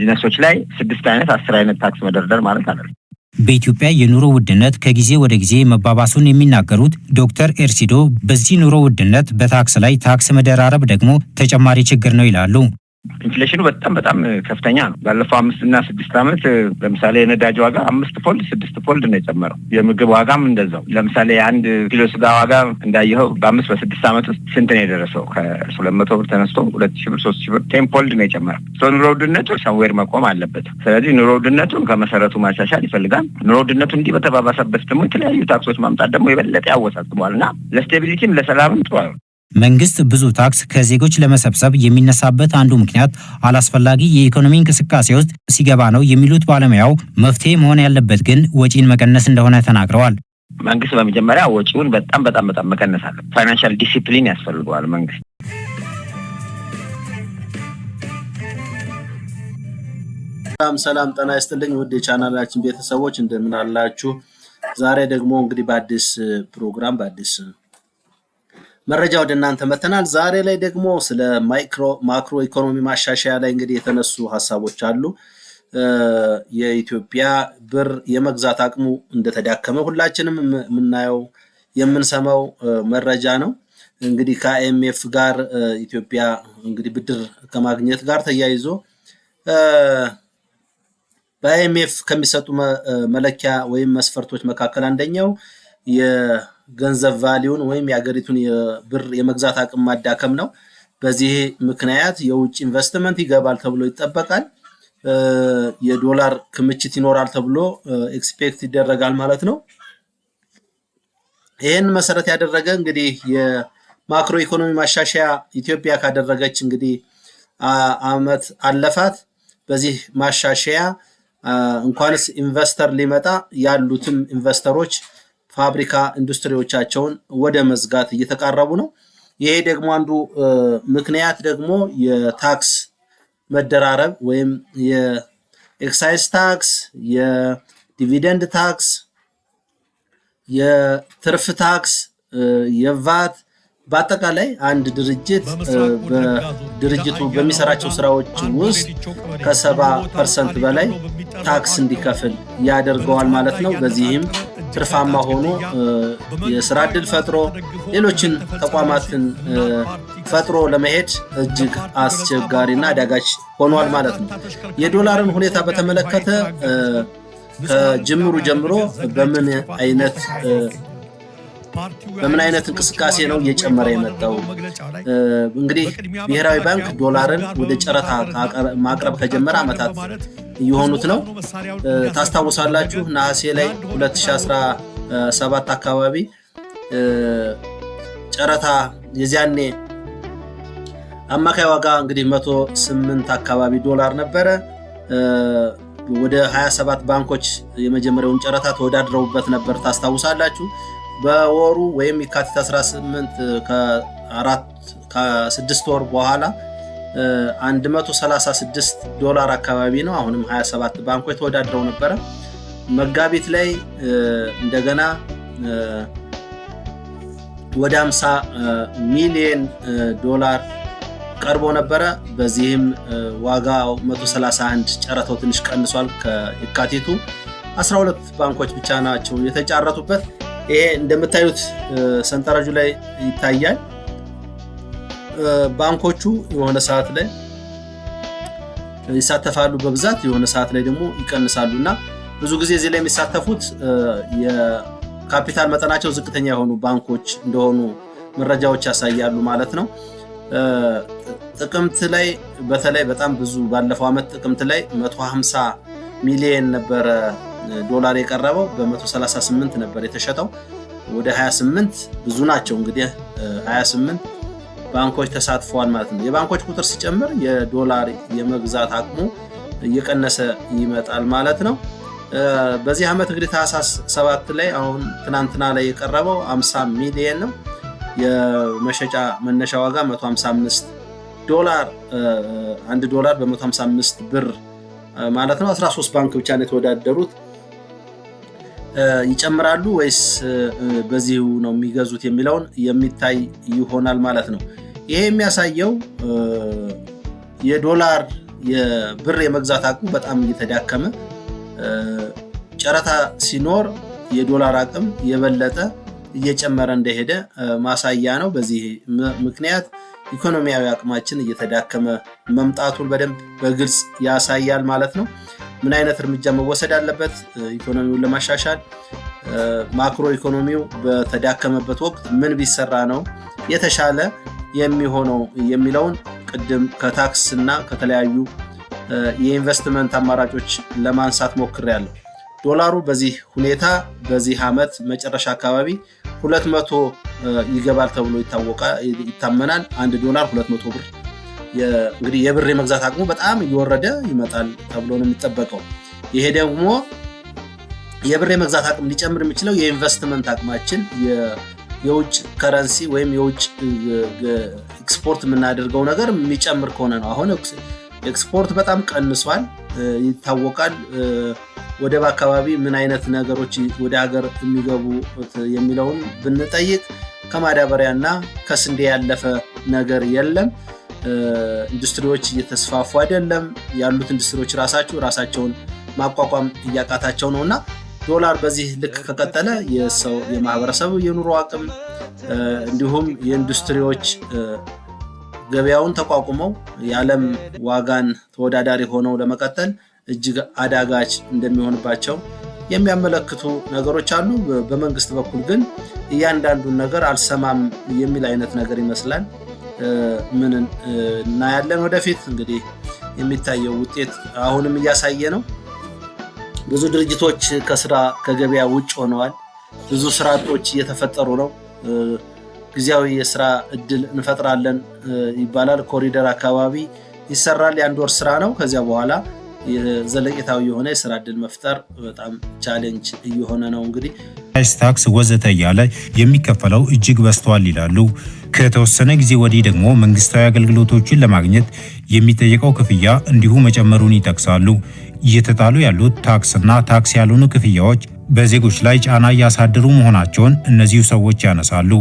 ቢዝነሶች ላይ 6 አይነት 10 አይነት ታክስ መደርደር ማለት አይደለም። በኢትዮጵያ የኑሮ ውድነት ከጊዜ ወደ ጊዜ መባባሱን የሚናገሩት ዶክተር ኤርሲዶ በዚህ ኑሮ ውድነት በታክስ ላይ ታክስ መደራረብ ደግሞ ተጨማሪ ችግር ነው ይላሉ። ኢንፍሌሽኑ በጣም ከፍተኛ ነው። ባለፈው 5 እና 6 አመት ለምሳሌ የነዳጅ ዋጋ 5 ፎልድ 6 ፎልድ ነው የጨመረው። የምግብ ዋጋም እንደዛው። ለምሳሌ አንድ ኪሎ ስጋ ዋጋ እንዳየኸው በ5 በ6 አመት ውስጥ ስንት ነው የደረሰው? ከ200 ብር ተነስቶ 2000 ብር 3000 ብር 10 ፎልድ ነው የጨመረው። ኑሮ ውድነቱ ሰምዌር መቆም አለበት። ስለዚህ ኑሮ ውድነቱን ከመሰረቱ ማሻሻል ይፈልጋል። ኑሮ ውድነቱ እንዲህ በተባባሰበት ደግሞ የተለያዩ ታክሶች ማምጣት ደግሞ የበለጠ ያወሳስበዋልና ለስቴቢሊቲም ለሰላምም ጥሩ አይደለም። መንግስት ብዙ ታክስ ከዜጎች ለመሰብሰብ የሚነሳበት አንዱ ምክንያት አላስፈላጊ የኢኮኖሚ እንቅስቃሴ ውስጥ ሲገባ ነው የሚሉት ባለሙያው፣ መፍትሄ መሆን ያለበት ግን ወጪን መቀነስ እንደሆነ ተናግረዋል። መንግስት በመጀመሪያ ወጪውን በጣም መቀነስ አለ። ፋይናንሻል ዲሲፕሊን ያስፈልገዋል መንግስት። ሰላም ጤና ይስጥልኝ ውድ የቻናላችን ቤተሰቦች እንደምን አላችሁ? ዛሬ ደግሞ እንግዲህ በአዲስ ፕሮግራም በአዲስ መረጃ ወደ እናንተ መተናል። ዛሬ ላይ ደግሞ ስለ ማክሮ ኢኮኖሚ ማሻሻያ ላይ እንግዲህ የተነሱ ሀሳቦች አሉ። የኢትዮጵያ ብር የመግዛት አቅሙ እንደተዳከመ ሁላችንም የምናየው የምንሰማው መረጃ ነው። እንግዲህ ከአይኤምኤፍ ጋር ኢትዮጵያ እንግዲህ ብድር ከማግኘት ጋር ተያይዞ በአይኤምኤፍ ከሚሰጡ መለኪያ ወይም መስፈርቶች መካከል አንደኛው የገንዘብ ቫልዩን ወይም የሀገሪቱን የብር የመግዛት አቅም ማዳከም ነው። በዚህ ምክንያት የውጭ ኢንቨስትመንት ይገባል ተብሎ ይጠበቃል። የዶላር ክምችት ይኖራል ተብሎ ኤክስፔክት ይደረጋል ማለት ነው። ይህን መሰረት ያደረገ እንግዲህ የማክሮ ኢኮኖሚ ማሻሻያ ኢትዮጵያ ካደረገች እንግዲህ አመት አለፋት። በዚህ ማሻሻያ እንኳንስ ኢንቨስተር ሊመጣ ያሉትም ኢንቨስተሮች ፋብሪካ ኢንዱስትሪዎቻቸውን ወደ መዝጋት እየተቃረቡ ነው። ይሄ ደግሞ አንዱ ምክንያት ደግሞ የታክስ መደራረብ ወይም የኤክሳይዝ ታክስ፣ የዲቪደንድ ታክስ፣ የትርፍ ታክስ፣ የቫት በአጠቃላይ አንድ ድርጅት በድርጅቱ በሚሰራቸው ስራዎች ውስጥ ከ70% በላይ ታክስ እንዲከፍል ያደርገዋል ማለት ነው። በዚህም ትርፋማ ሆኖ የስራ ዕድል ፈጥሮ ሌሎችን ተቋማትን ፈጥሮ ለመሄድ እጅግ አስቸጋሪና አዳጋች ሆኗል ማለት ነው። የዶላርን ሁኔታ በተመለከተ ከጅምሩ ጀምሮ በምን አይነት እንቅስቃሴ ነው እየጨመረ የመጣው? እንግዲህ ብሔራዊ ባንክ ዶላርን ወደ ጨረታ ማቅረብ ከጀመረ ዓመታት እየሆኑት ነው። ታስታውሳላችሁ ነሐሴ ላይ 2017 አካባቢ ጨረታ የዚያኔ አማካይ ዋጋ እንግዲህ 108 አካባቢ ዶላር ነበረ። ወደ 27 ባንኮች የመጀመሪያውን ጨረታ ተወዳድረውበት ነበር። ታስታውሳላችሁ። በወሩ ወይም የካቲት 18 ከ6 ወር በኋላ 136 ዶላር አካባቢ ነው። አሁንም 27 ባንኮች ተወዳድረው ነበረ። መጋቢት ላይ እንደገና ወደ 50 ሚሊዮን ዶላር ቀርቦ ነበረ። በዚህም ዋጋው 131 ጨረታው ትንሽ ቀንሷል። ከየካቲቱ 12 ባንኮች ብቻ ናቸው የተጫረቱበት። ይሄ እንደምታዩት ሰንጠረዡ ላይ ይታያል። ባንኮቹ የሆነ ሰዓት ላይ ይሳተፋሉ በብዛት፣ የሆነ ሰዓት ላይ ደግሞ ይቀንሳሉ እና ብዙ ጊዜ እዚህ ላይ የሚሳተፉት የካፒታል መጠናቸው ዝቅተኛ የሆኑ ባንኮች እንደሆኑ መረጃዎች ያሳያሉ ማለት ነው። ጥቅምት ላይ በተለይ በጣም ብዙ ባለፈው ዓመት ጥቅምት ላይ 150 ሚሊዮን ነበረ ዶላር የቀረበው፣ በ138 ነበር የተሸጠው። ወደ 28 ብዙ ናቸው እንግዲህ 28 ባንኮች ተሳትፈዋል ማለት ነው። የባንኮች ቁጥር ሲጨምር የዶላር የመግዛት አቅሙ እየቀነሰ ይመጣል ማለት ነው። በዚህ ዓመት እንግዲህ ታህሳስ 7 ላይ አሁን ትናንትና ላይ የቀረበው 50 ሚሊዮን ነው። የመሸጫ መነሻ ዋጋ 155 ዶላር፣ 1 ዶላር በ155 ብር ማለት ነው። 13 ባንክ ብቻ ነው የተወዳደሩት። ይጨምራሉ ወይስ በዚሁ ነው የሚገዙት የሚለውን የሚታይ ይሆናል ማለት ነው። ይሄ የሚያሳየው የዶላር የብር የመግዛት አቅሙ በጣም እየተዳከመ ጨረታ ሲኖር የዶላር አቅም የበለጠ እየጨመረ እንደሄደ ማሳያ ነው። በዚህ ምክንያት ኢኮኖሚያዊ አቅማችን እየተዳከመ መምጣቱን በደንብ በግልጽ ያሳያል ማለት ነው። ምን አይነት እርምጃ መወሰድ አለበት ኢኮኖሚውን ለማሻሻል? ማክሮ ኢኮኖሚው በተዳከመበት ወቅት ምን ቢሰራ ነው የተሻለ የሚሆነው የሚለውን ቅድም ከታክስ እና ከተለያዩ የኢንቨስትመንት አማራጮች ለማንሳት ሞክሬያለሁ። ዶላሩ በዚህ ሁኔታ በዚህ ዓመት መጨረሻ አካባቢ 200 ይገባል ተብሎ ይታመናል። አንድ ዶላር 200 ብር። እንግዲህ የብር የመግዛት አቅሙ በጣም እየወረደ ይመጣል ተብሎ ነው የሚጠበቀው። ይሄ ደግሞ የብር የመግዛት አቅም ሊጨምር የሚችለው የኢንቨስትመንት አቅማችን የውጭ ከረንሲ ወይም የውጭ ኤክስፖርት የምናደርገው ነገር የሚጨምር ከሆነ ነው። አሁን ኤክስፖርት በጣም ቀንሷል ይታወቃል። ወደብ አካባቢ ምን አይነት ነገሮች ወደ ሀገር የሚገቡ የሚለውን ብንጠይቅ ከማዳበሪያና ከስንዴ ያለፈ ነገር የለም። ኢንዱስትሪዎች እየተስፋፉ አይደለም። ያሉት ኢንዱስትሪዎች ራሳቸውን ማቋቋም እያቃታቸው ነውና ዶላር በዚህ ልክ ከቀጠለ የማህበረሰቡ የኑሮ አቅም እንዲሁም የኢንዱስትሪዎች ገበያውን ተቋቁመው የዓለም ዋጋን ተወዳዳሪ ሆነው ለመቀጠል እጅግ አዳጋች እንደሚሆንባቸው የሚያመለክቱ ነገሮች አሉ። በመንግስት በኩል ግን እያንዳንዱን ነገር አልሰማም የሚል አይነት ነገር ይመስላል። ምን እናያለን ወደፊት? እንግዲህ የሚታየው ውጤት አሁንም እያሳየ ነው። ብዙ ድርጅቶች ከገበያ ውጭ ሆነዋል። ብዙ ስራ አጦች እየተፈጠሩ ነው። ጊዜያዊ የስራ እድል እንፈጥራለን ይባላል። ኮሪደር አካባቢ ይሰራል። የአንድ ወር ስራ ነው። ከዚያ በኋላ ዘለቄታዊ የሆነ የስራ እድል መፍጠር በጣም ቻሌንጅ እየሆነ ነው። እንግዲህ ታክስ ወዘተ እያለ የሚከፈለው እጅግ በዝቷል ይላሉ። ከተወሰነ ጊዜ ወዲህ ደግሞ መንግስታዊ አገልግሎቶችን ለማግኘት የሚጠየቀው ክፍያ እንዲሁ መጨመሩን ይጠቅሳሉ። እየተጣሉ ያሉት ታክስና ታክስ ያልሆኑ ክፍያዎች በዜጎች ላይ ጫና እያሳደሩ መሆናቸውን እነዚሁ ሰዎች ያነሳሉ።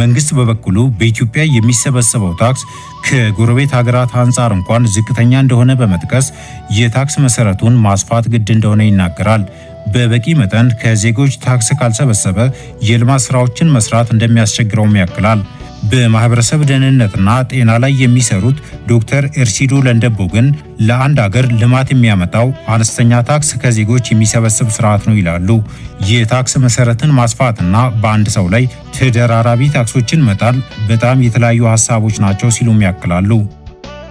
መንግስት በበኩሉ በኢትዮጵያ የሚሰበሰበው ታክስ ከጎረቤት ሀገራት አንጻር እንኳን ዝቅተኛ እንደሆነ በመጥቀስ የታክስ መሰረቱን ማስፋት ግድ እንደሆነ ይናገራል። በበቂ መጠን ከዜጎች ታክስ ካልሰበሰበ የልማት ስራዎችን መስራት እንደሚያስቸግረውም ያክላል። በማህበረሰብ ደህንነትና ጤና ላይ የሚሰሩት ዶክተር ኤርሲዶ ለንደቦ ግን ለአንድ ሀገር ልማት የሚያመጣው አነስተኛ ታክስ ከዜጎች የሚሰበስብ ስርዓት ነው ይላሉ። የታክስ መሰረትን ማስፋትና በአንድ ሰው ላይ ተደራራቢ ታክሶችን መጣል በጣም የተለያዩ ሀሳቦች ናቸው ሲሉም ያክላሉ።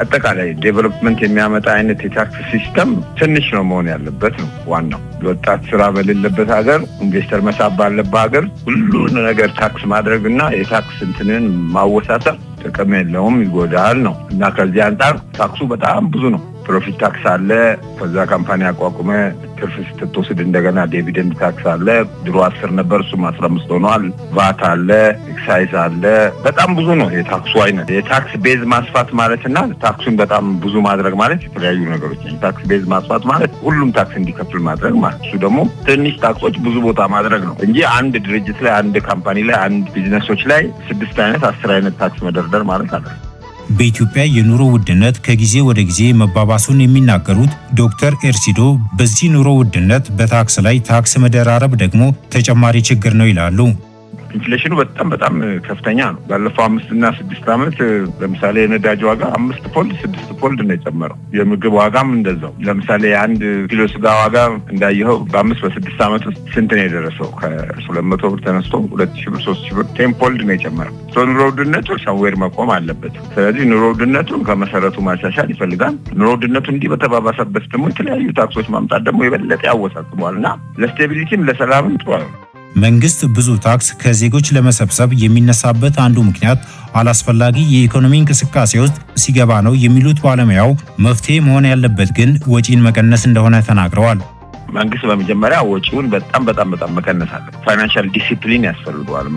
አጠቃላይ ዴቨሎፕመንት የሚያመጣ አይነት የታክስ ሲስተም ትንሽ ነው መሆን ያለበት ነው ዋናው። ወጣት ስራ በሌለበት ሀገር፣ ኢንቨስተር መሳብ ባለበት ሀገር ሁሉን ነገር ታክስ ማድረግና የታክስ እንትንን ማወሳሰብ ጥቅም የለውም፣ ይጎዳል ነው እና ከዚህ አንጻር ታክሱ በጣም ብዙ ነው። ፕሮፊት ታክስ አለ። ከዛ ካምፓኒ አቋቁመ ትርፍ ስትወስድ እንደገና ዲቪደንድ ታክስ አለ። ድሮ 10 ነበር፣ እሱም 15 ሆኗል። ቫት አለ፣ ኤክሳይዝ አለ። በጣም ብዙ ነው የታክሱ አይነት። የታክስ ቤዝ ማስፋት ማለትና ታክሱን በጣም ብዙ ማድረግ ማለት የተለያዩ ነገሮች። የታክስ ቤዝ ማስፋት ማለት ሁሉም ታክስ እንዲከፍል ማድረግ ማለት፣ እሱ ደግሞ ትንሽ ታክሶች ብዙ ቦታ ማድረግ ነው እንጂ አንድ ድርጅት ላይ፣ አንድ ካምፓኒ ላይ፣ አንድ ቢዝነሶች ላይ 6 አይነት 10 አይነት ታክስ መደርደር ማለት አይደለም። በኢትዮጵያ የኑሮ ውድነት ከጊዜ ወደ ጊዜ መባባሱን የሚናገሩት ዶክተር ኤርሲዶ በዚህ ኑሮ ውድነት በታክስ ላይ ታክስ መደራረብ ደግሞ ተጨማሪ ችግር ነው ይላሉ። ኢንፍሌሽኑ በጣም ከፍተኛ ነው። ባለፈው 5 እና 6 ዓመት ለምሳሌ የነዳጅ ዋጋ 5 ፎልድ 6 ፎልድ ነው የጨመረው። የምግብ ዋጋም እንደዛው። ለምሳሌ አንድ ኪሎ ስጋ ዋጋ እንዳየኸው በ5 በ6 ዓመት ውስጥ ስንት ነው የደረሰው? ከ200 ብር ተነስቶ 2000 ብር 3000 ብር 10 ፎልድ ነው የጨመረው። ኑሮ ውድነቱ ሰምዌር መቆም አለበት። ስለዚህ ኑሮ ውድነቱን ከመሰረቱ ማሻሻል ይፈልጋል። ኑሮ ውድነቱ እንዲህ በተባባሰበት ደግሞ የተለያዩ ታክሶች ማምጣት ደግሞ የበለጠ ያወሳስበዋል እና ለስቴቢሊቲም ለሰላምም ጥሩ ነው። መንግስት ብዙ ታክስ ከዜጎች ለመሰብሰብ የሚነሳበት አንዱ ምክንያት አላስፈላጊ የኢኮኖሚ እንቅስቃሴ ውስጥ ሲገባ ነው የሚሉት ባለሙያው፣ መፍትሄ መሆን ያለበት ግን ወጪን መቀነስ እንደሆነ ተናግረዋል። መንግስት በመጀመሪያ ወጪውን በጣም መቀነስ አለበት። ፋይናንሻል ዲሲፕሊን ያስፈልገዋል።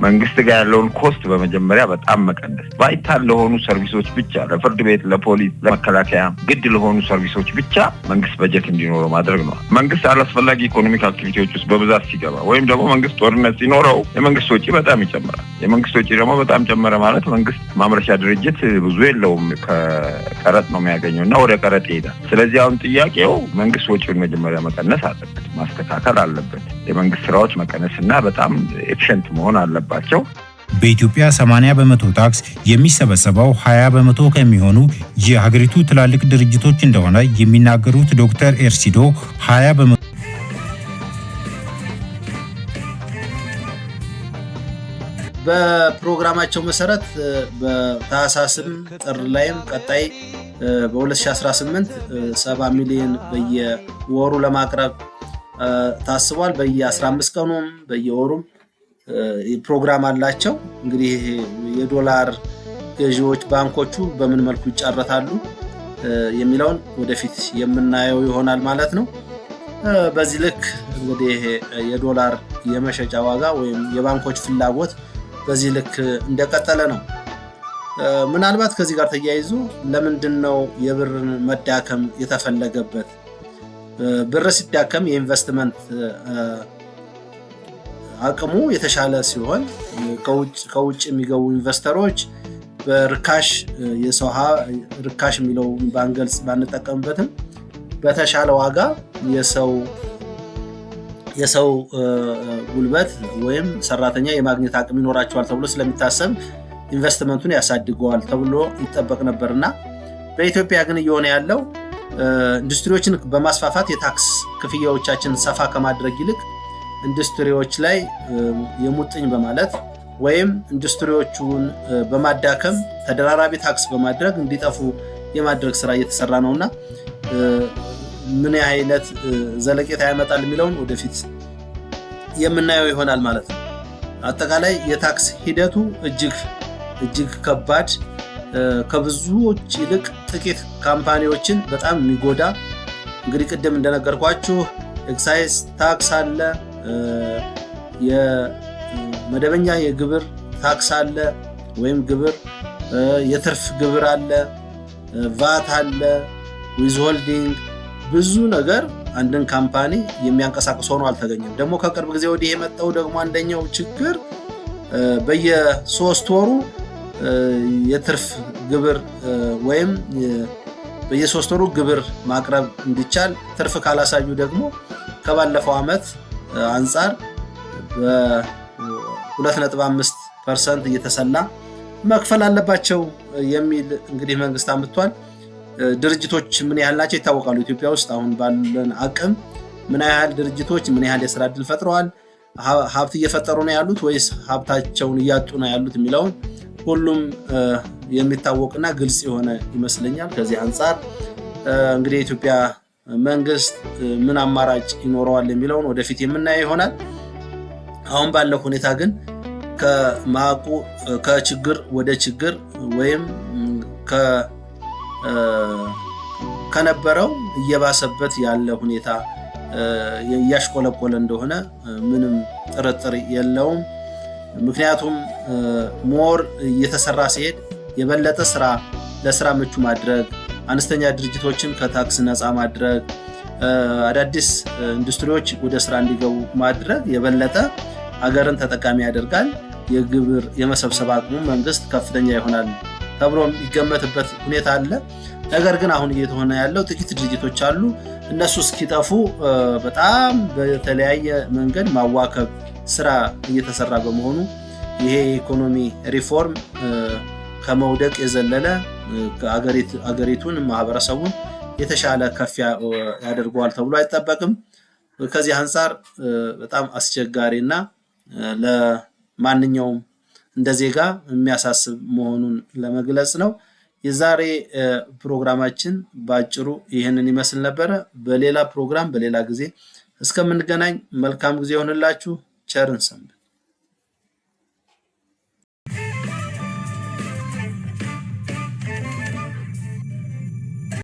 መንግስት ጋር ያለውን ኮስት በመጀመሪያ በጣም መቀነስ፣ ቫይታል ለሆኑ ሰርቪሶች ብቻ ለፍርድ ቤት፣ ለፖሊስ፣ ለመከላከያ ግድ ለሆኑ ሰርቪሶች ብቻ መንግስት በጀት እንዲኖረው ማድረግ ነው። መንግስት አላስፈላጊ ኢኮኖሚክ አክቲቪቲዎች ውስጥ በብዛት ሲገባ ወይም ደግሞ መንግስት ጦርነት ሲኖረው የመንግስት ወጪ በጣም ይጨምራል። የመንግስት ወጪ ደግሞ በጣም ጨመረ ማለት መንግስት ማምረቻ ድርጅት ብዙ የለውም፣ ከቀረጥ ነው የሚያገኘው እና ወደ ቀረጥ ይሄዳል። ስለዚህ አሁን ጥያቄው መንግስት ወጪውን መጀመሪያ መቀነስ አለበት፣ ማስተካከል አለበት። የመንግስት ስራዎች መቀነስና በጣም ኤፊሽንት መሆን አለባቸው። በኢትዮጵያ 80% ታክስ የሚሰበሰበው 20% ከሚሆኑ የሀገሪቱ ትላልቅ ድርጅቶች እንደሆነ የሚናገሩት ዶክተር ኤርሲዶ 20% በፕሮግራማቸው መሰረት በታህሳስም ጥር ላይም ቀጣይ በ2018 7 ሚሊዮን በየወሩ ለማቅረብ ታስቧል። በየ15 ቀኑም በየወሩም ፕሮግራም አላቸው። እንግዲህ የዶላር ገዢዎች ባንኮቹ በምን መልኩ ይጫረታሉ የሚለውን ወደፊት የምናየው ይሆናል ማለት ነው። በዚህ ልክ እንግዲህ የዶላር የመሸጫ ዋጋ ወይም የባንኮች ፍላጎት በዚህ ልክ እንደቀጠለ ነው። ምናልባት ከዚህ ጋር ተያይዞ ለምንድን ነው የብር መዳከም የተፈለገበት? ብር ሲዳከም የኢንቨስትመንት አቅሙ የተሻለ ሲሆን ከውጭ የሚገቡ ኢንቨስተሮች በርካሽ ርካሽ የሚለው ባንጠቀምበትም በተሻለ ዋጋ የሰው ጉልበት ወይም ሰራተኛ የማግኘት አቅም ይኖራቸዋል ተብሎ ስለሚታሰብ ኢንቨስትመንቱን ያሳድገዋል ተብሎ ይጠበቅ ነበርና በኢትዮጵያ ግን እየሆነ ያለው ኢንዱስትሪዎችን በማስፋፋት የታክስ ክፍያዎቻችን ሰፋ ከማድረግ ይልቅ ኢንዱስትሪዎች ላይ የሙጥኝ በማለት ወይም ኢንዱስትሪዎቹን በማዳከም ተደራራቢ ታክስ በማድረግ እንዲጠፉ የማድረግ ስራ እየተሰራ ነውና ምን አይነት ዘለቄታ ያመጣል የሚለውን ወደፊት የምናየው ይሆናል ማለት ነው። አጠቃላይ የታክስ ሂደቱ እጅግ ከባድ፣ ከብዙዎች ይልቅ ጥቂት ካምፓኒዎችን በጣም የሚጎዳ፣ እንግዲህ ቅድም እንደነገርኳችሁ ኤክሳይዝ ታክስ አለ፣ የመደበኛ የግብር ታክስ አለ ወይም ግብር፣ የትርፍ ግብር አለ፣ ቫት አለ፣ ዊዝሆልዲንግ፣ ብዙ ነገር አንድን ካምፓኒ የሚያንቀሳቅስ ሆኖ አልተገኘም። ደግሞ ከቅርብ ጊዜ ወዲህ የመጣው ደግሞ አንደኛው ችግር በየ3 ወሩ የትርፍ ግብር ወይም በየ3 ወሩ ግብር ማቅረብ እንዲቻል፣ ትርፍ ካላሳዩ ደግሞ ከባለፈው ዓመት አንጻር በ2.5% እየተሰላ መክፈል አለባቸው የሚል እንግዲህ መንግስት አምጥቷል። ድርጅቶች ምን ያህል ናቸው ይታወቃሉ። ኢትዮጵያ ውስጥ አሁን ባለን አቅም ምን ያህል ድርጅቶች ምን ያህል የስራ ዕድል ፈጥረዋል፣ ሀብት እየፈጠሩ ነው ያሉት ወይስ ሀብታቸውን እያጡ ነው ያሉት የሚለውን ሁሉም የሚታወቅና ግልጽ የሆነ ይመስለኛል። ከዚህ አንጻር እንግዲህ የኢትዮጵያ መንግስት ምን አማራጭ ይኖረዋል የሚለውን ወደፊት የምናየው ይሆናል። አሁን ባለው ሁኔታ ግን ከችግር ወደ ችግር ወይም ከነበረው እየባሰበት ያለ ሁኔታ እያሽቆለቆለ እንደሆነ ምንም ጥርጥር የለውም። ምክንያቱም ሞር እየተሰራ ሲሄድ የበለጠ ለስራ ምቹ ማድረግ፣ አነስተኛ ድርጅቶችን ከታክስ ነፃ ማድረግ፣ አዳዲስ ኢንዱስትሪዎች ወደ ስራ እንዲገቡ ማድረግ የበለጠ ሀገርን ተጠቃሚ ያደርጋል። የግብር የመሰብሰብ አቅሙ መንግስት ከፍተኛ ይሆናል ተብሎ የሚገመትበት ሁኔታ አለ። ነገር ግን አሁን እየተሆነ ያለው ጥቂት ድርጅቶች አሉ። እነሱ እስኪጠፉ በጣም በተለያየ መንገድ ማዋከብ ስራ እየተሰራ በመሆኑ ይሄ የኢኮኖሚ ሪፎርም ከመውደቅ የዘለለ አገሪቱን ማህበረሰቡን የተሻለ ከፍ ያደርገዋል ተብሎ አይጠበቅም። ከዚህ አንጻር በጣም አስቸጋሪና ለማንኛውም እንደ ዜጋ የሚያሳስብ መሆኑን ለመግለጽ ነው። የዛሬ ፕሮግራማችን ባጭሩ ይህንን ይመስል ነበረ። በሌላ ፕሮግራም በሌላ ጊዜ እስከምንገናኝ መልካም ጊዜ ይሆንላችሁ። ቸርን ሰንብቱ።